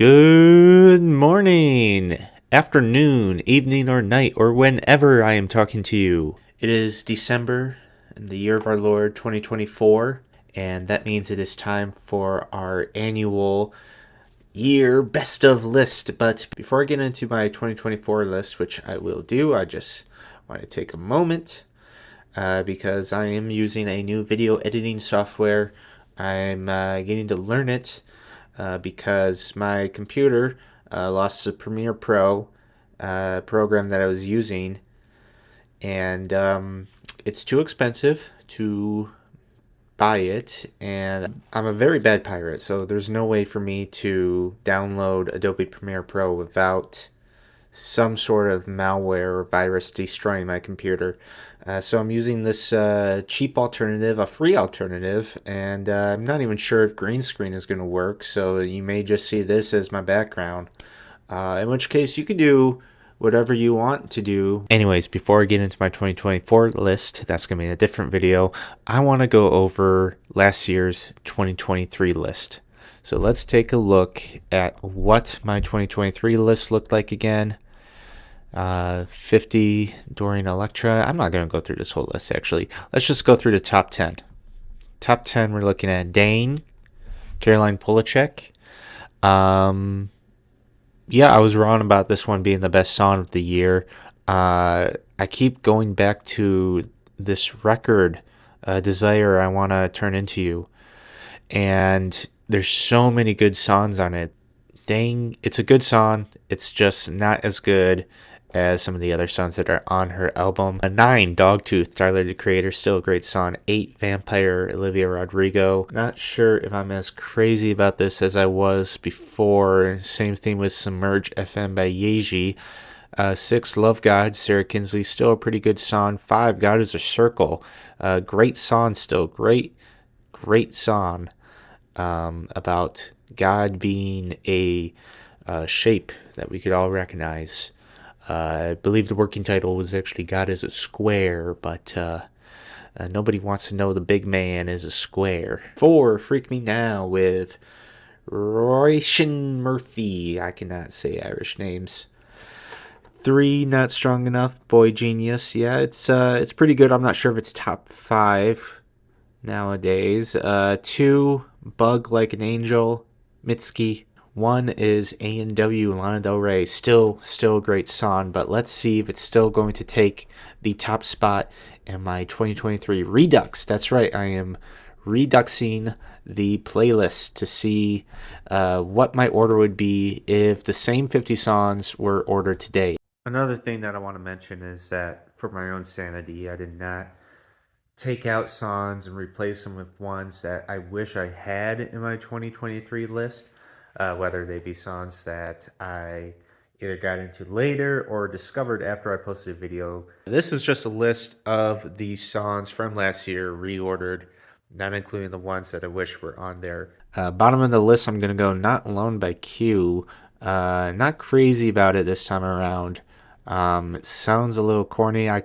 Good morning, afternoon, evening, or night, or whenever I am talking to you. It is December in the year of our Lord 2024, and that means it is time for our annual year best of list. But before I get into my 2024 list, which I will do, I just want to take a moment because I am using a new video editing software. I'm getting to learn it because my computer lost the Premiere Pro program that I was using, and it's too expensive to buy it, and I'm a very bad pirate, so there's no way for me to download Adobe Premiere Pro without some sort of malware or virus destroying my computer. So I'm using this cheap alternative, a free alternative, and I'm not even sure if green screen is going to work, so you may just see this as my background. In which case you can do whatever you want to do. Anyways, before I get into my 2024 list, that's going to be a different video, I want to go over last year's 2023 list. So let's take a look at what my 2023 list looked like again. 50 during Electra. I'm not going to go through this whole list, actually. Let's just go through the top 10. Top 10, we're looking at Dane, Caroline Polachek. Yeah, I was wrong about this one being the best song of the year. I keep going back to this record, Desire I Want to Turn Into You. And there's so many good songs on it. Dang, it's a good song. It's just not as good as some of the other songs that are on her album. 9, Dogtooth, Tyler the Creator, still a great song. 8, Vampire, Olivia Rodrigo. Not sure if I'm as crazy about this as I was before. Same thing with Submerge FM by Yeji. 6, Love God, Sarah Kinsley, still a pretty good song. 5, God is a Circle. Great song still. Great song about God being a shape that we could all recognize. I believe the working title was actually God is a Square, but nobody wants to know the big man is a square. 4, Freak Me Now with Roisin Murphy. I cannot say Irish names. 3, Not Strong Enough, Boy Genius. Yeah, it's pretty good. I'm not sure if it's top 5 nowadays. 2, Bug Like an Angel, Mitski. 1 is A&W, Lana Del Rey. Still a great song, but let's see if it's still going to take the top spot in my 2023 Redux. That's right, I am reduxing the playlist to see what my order would be if the same 50 songs were ordered today. Another thing that I want to mention is that for my own sanity, I did not take out songs and replace them with ones that I wish I had in my 2023 list, whether they be songs that I either got into later or discovered after I posted a video. This is just a list of the songs from last year reordered, not including the ones that I wish were on there. Bottom of the list, I'm going to go Not Alone by Q. Not crazy about it this time around. It sounds a little corny. I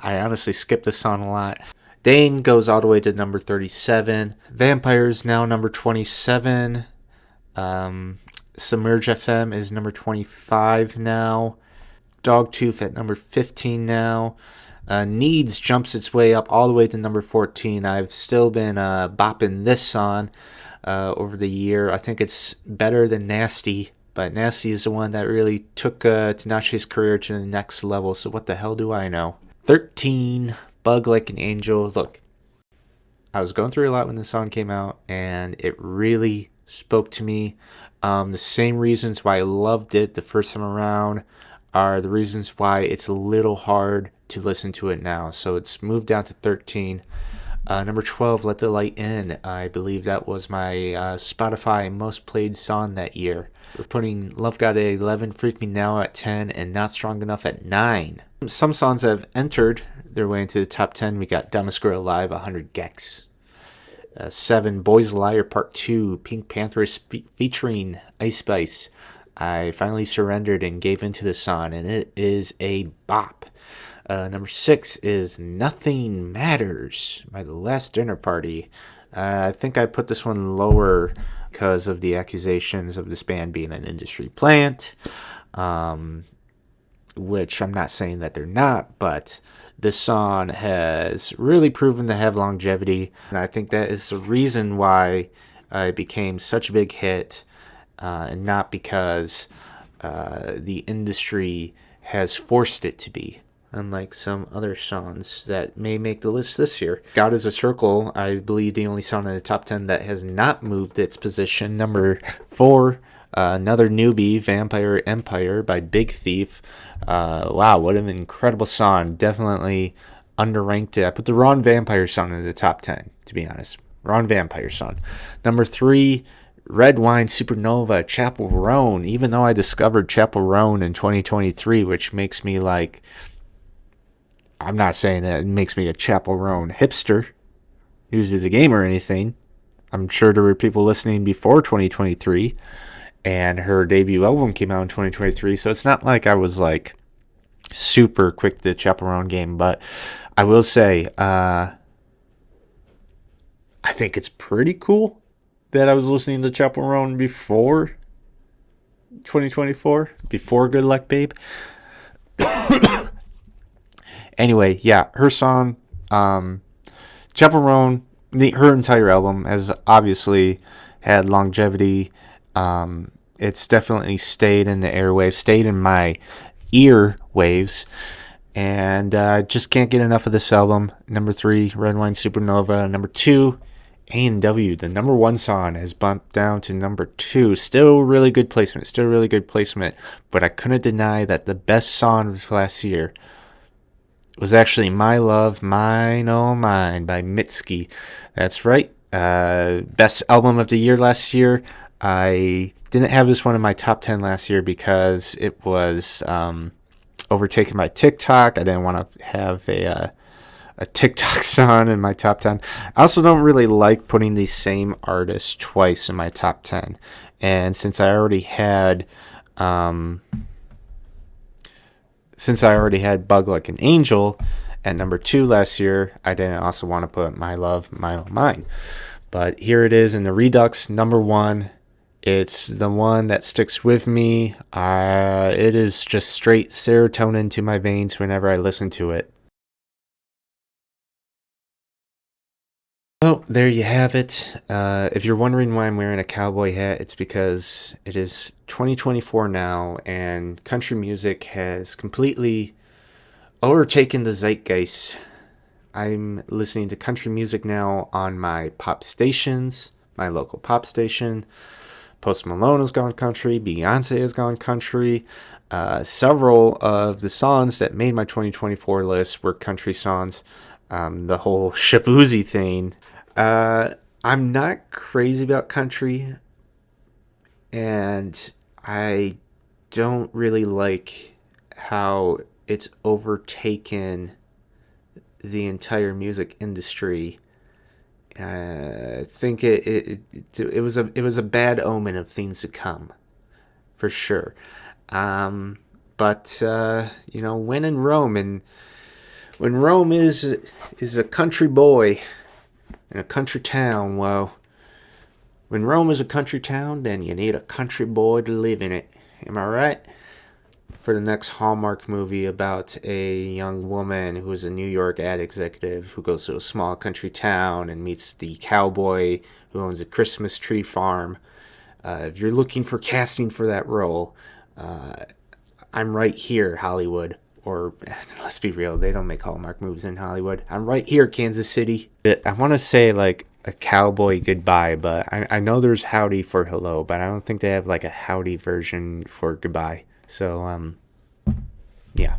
honestly skipped this song a lot. Dane goes all the way to number 37. Vampires now number 27. Submerge FM is number 25 now. Dogtooth at number 15 now. Needs jumps its way up all the way to number 14. I've still been bopping this song over the year. I think it's better than Nasty, but Nasty is the one that really took Tinashe's career to the next level, so what the hell do I know? 13, Bug Like an Angel. Look, I was going through a lot when the song came out, and it really spoke to me. The same reasons why I loved it the first time around are the reasons why it's a little hard to listen to it now. So it's moved down to 13. Number 12, Let the Light In. I believe that was my Spotify most played song that year. We're putting Love God at 11, Freak Me Now at 10, and Not Strong Enough at 9. Some songs have entered their way into the top 10. We got Damascura Live, 100 Gex. 7, Boys Liar Part 2, Pink Panther featuring Ice Spice. I finally surrendered and gave into the song, and it is a bop. Number 6 is Nothing Matters by The Last Dinner Party. I think I put this one lower because of the accusations of this band being an industry plant, which I'm not saying that they're not, but this song has really proven to have longevity, and I think that is the reason why it became such a big hit, and not because the industry has forced it to be, unlike some other songs that may make the list this year. God is a Circle, I believe the only song in the top 10 that has not moved its position. Number 4, another newbie, Vampire Empire by Big Thief. Wow, what an incredible song. Definitely underranked it. I put the Ron Vampire song in the top 10, to be honest. Ron Vampire song. Number 3, Red Wine Supernova, Chapel Roan. Even though I discovered Chapel Roan in 2023, which makes me like, I'm not saying that it makes me a Chapel Roan hipster, usually the game or anything. I'm sure there were people listening before 2023, and her debut album came out in 2023, so it's not like I was like super quick to the Chapel Roan game, but I will say, I think it's pretty cool that I was listening to Chapel Roan before 2024, before Good Luck Babe. Anyway, yeah, her song, Chapel Roan, her entire album has obviously had longevity. It's definitely stayed in the airwaves, stayed in my ear waves, and just can't get enough of this album. Number 3, Red Wine Supernova. Number 2, A&W, the number 1 song, has bumped down to number 2. Still really good placement, but I couldn't deny that the best song of last year was actually My Love, Mine, Oh Mine by Mitski. That's right. Best album of the year last year. I didn't have this one in my top 10 last year because it was overtaken by TikTok. I didn't want to have a TikTok song in my top 10. I also don't really like putting the same artist twice in my top 10. And since I already had Bug Like an Angel at number 2 last year, I didn't also want to put My Love, Mine, Oh Mine. But here it is in the Redux, number 1. It's the one that sticks with me. It is just straight serotonin to my veins whenever I listen to it. Oh, there you have it. If you're wondering why I'm wearing a cowboy hat, it's because it is 2024 now, and country music has completely overtaken the zeitgeist. I'm listening to country music now on my pop stations, my local pop station. Post Malone has gone country. Beyonce has gone country. Several of the songs that made my 2024 list were country songs. The whole Shabuzi thing. I'm not crazy about country, and I don't really like how it's overtaken the entire music industry. I think it was a bad omen of things to come, for sure. But when in Rome, and when Rome is a country boy in a country town, well, when Rome is a country town, then you need a country boy to live in it. Am I right? For the next Hallmark movie about a young woman who is a New York ad executive who goes to a small country town and meets the cowboy who owns a Christmas tree farm. If you're looking for casting for that role, I'm right here, Hollywood. Or, let's be real, they don't make Hallmark movies in Hollywood. I'm right here, Kansas City. I want to say, like, a cowboy goodbye, but I know there's howdy for hello, but I don't think they have, like, a howdy version for goodbye. So, yeah.